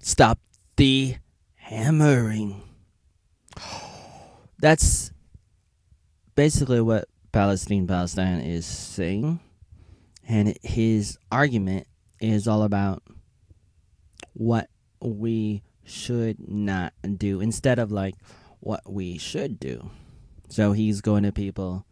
Stop the hammering. That's basically what Palestine is saying. And his argument is all about what we should not do instead of like what we should do. So he's going to people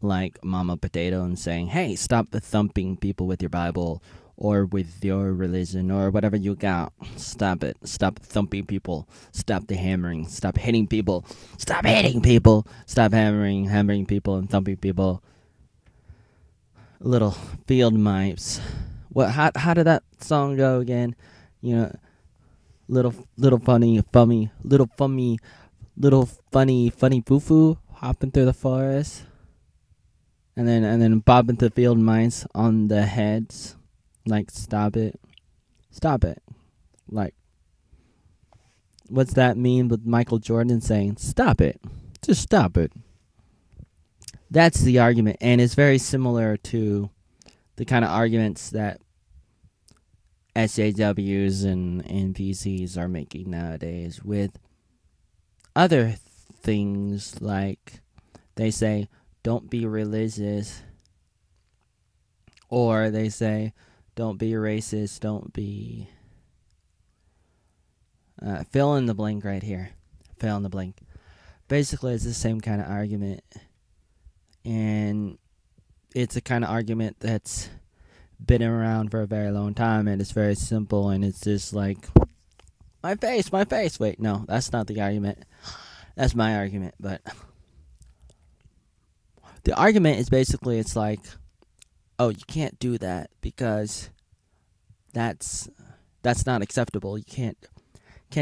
like Mama Potato and saying, hey, stop thumping people with your Bible or with your religion or whatever you got. Stop it. Stop thumping people. Stop the hammering. Stop hitting people. Stop hitting people. Stop hammering people and thumping people. Little field mice. What? How did that song go again? You know, little funny foo hopping through the forest, and then bobbing to field mice on the heads. Like, stop it. Like, what's that meme with Michael Jordan saying, stop it, just stop it? That's the argument, and it's very similar to the kind of arguments that SJWs and NPCs are making nowadays with other things. Like, they say, don't be religious, or they say, don't be racist, don't be... fill in the blank right here. Fill in the blank. Basically, it's the same kind of argument. And it's a kind of argument that's been around for a very long time, and it's very simple, and it's just like, my face. Wait, no, that's not the argument. That's my argument, but... the argument is basically, it's like, oh, you can't do that because that's not acceptable. You can't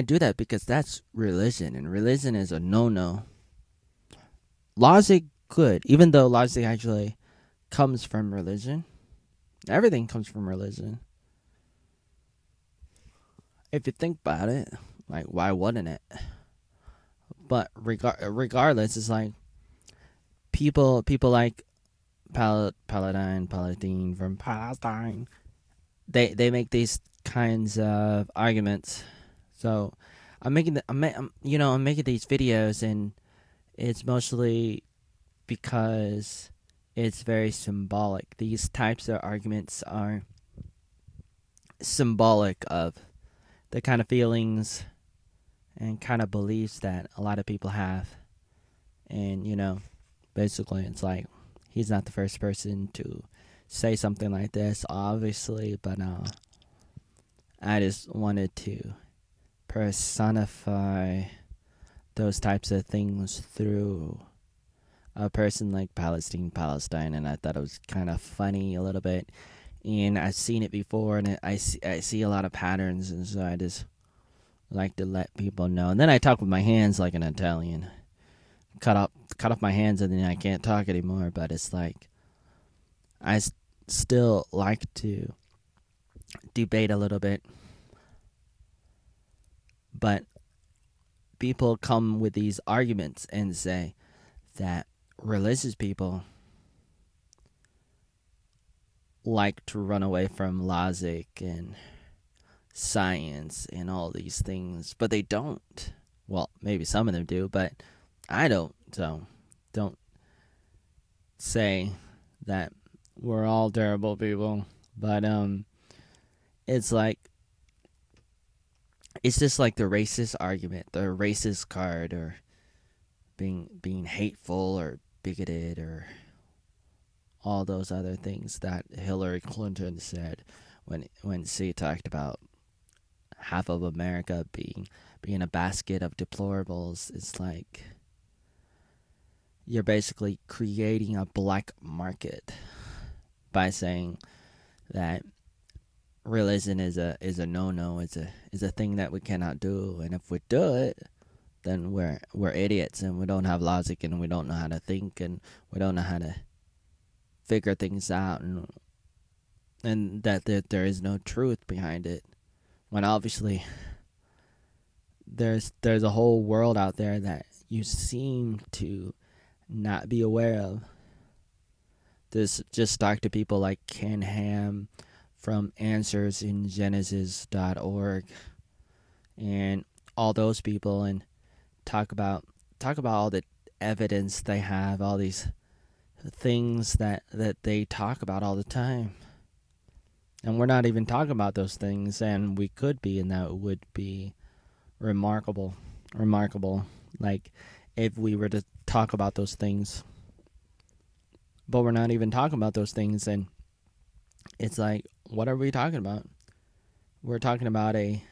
do that because that's religion, and religion is a no-no. Logic could, even though logic actually comes from religion. Everything comes from religion. If you think about it, like, why wouldn't it? But regardless, it's like people like Paladine from Palestine. They make these kinds of arguments. So I'm making these videos, and it's mostly because it's very symbolic. These types of arguments are symbolic of the kind of feelings and kind of beliefs that a lot of people have. And, basically it's like, he's not the first person to say something like this, obviously, but I just wanted to personify those types of things through a person like Palestine, and I thought it was kind of funny a little bit, and I've seen it before, and I see a lot of patterns, and so I just like to let people know. And then I talk with my hands like an Italian. Cut off my hands, and then I can't talk anymore. But it's like, I still like to debate a little bit. But people come with these arguments and say that religious people like to run away from logic and science and all these things, but they don't. Well, maybe some of them do, but I don't. So don't say that we're all terrible people. But it's like, it's just like the racist argument, the racist card, or being hateful or bigoted, or all those other things that Hillary Clinton said when she talked about half of America being a basket of deplorables. It's like, you're basically creating a black market by saying that religion is a no-no, is a thing that we cannot do, and if we do it, then we're idiots, and we don't have logic, and we don't know how to think, and we don't know how to figure things out, and that there is no truth behind it. When obviously there's a whole world out there that you seem to not be aware of. Just talk to people like Ken Ham from AnswersInGenesis.org, and all those people, and talk about all the evidence they have, all these things that they talk about all the time. And we're not even talking about those things, and we could be, and that would be remarkable. Like, if we were to talk about those things. But we're not even talking about those things, and it's like, what are we talking about? We're talking about a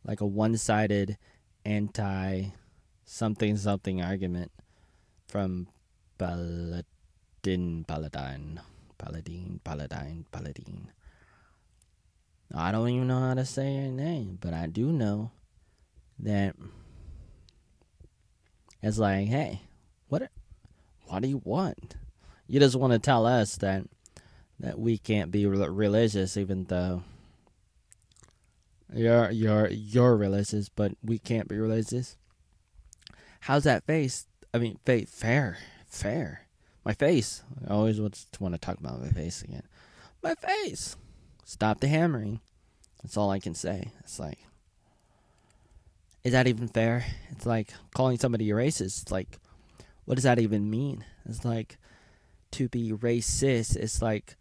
one-sided anti something argument from Paladin. I don't even know how to say her name, but I do know that it's like, hey, what do you want? You just want to tell us that we can't be religious, even though you're religious, but we can't be religious. How's that face? I mean, fair. My face. I always want to talk about my face again. My face. Stop the hammering. That's all I can say. It's like, is that even fair? It's like calling somebody a racist. It's like, what does that even mean? It's like, to be racist, it's like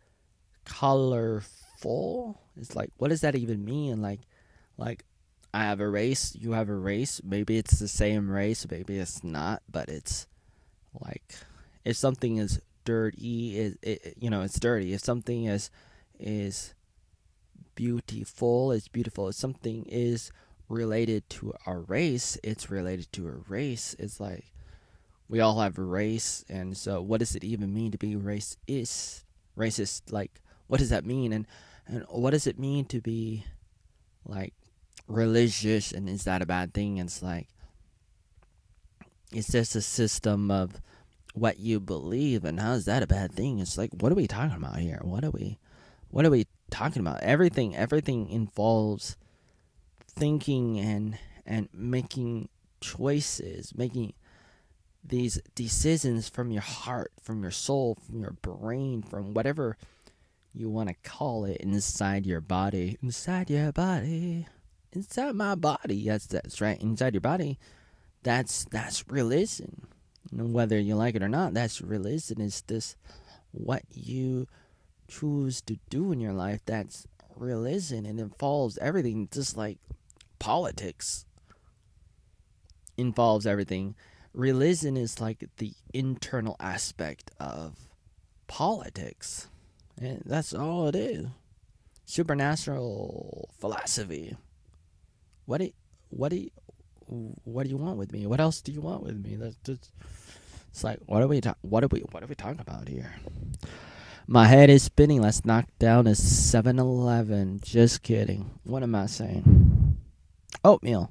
colorful. It's like, what does that even mean? Like I have a race, you have a race. Maybe it's the same race, maybe it's not, but it's like, if something is dirty, it's dirty. If something is beautiful, it's beautiful. If something is related to a race, it's related to a race. It's like, we all have a race, and so what does it even mean to be racist? Like, what does that mean? And what does it mean to be, like, religious, and is that a bad thing? It's like, it's just a system of what you believe, and how is that a bad thing? It's like, what are we talking about here? What are we talking about? Everything involves thinking and making choices, making these decisions from your heart, from your soul, from your brain, from whatever you want to call it, inside your body. Inside your body. Inside my body. That's right. Inside your body. That's religion. And whether you like it or not, that's religion. Is this what you choose to do in your life? That's religion. And it involves everything, just like politics involves everything. Religion is like the internal aspect of politics. And that's all it is. Supernatural philosophy. What do you want with me? What else do you want with me? It's like, what are we talking about here? My head is spinning. Let's knock down a 7-Eleven. Just kidding. What am I saying? Oatmeal.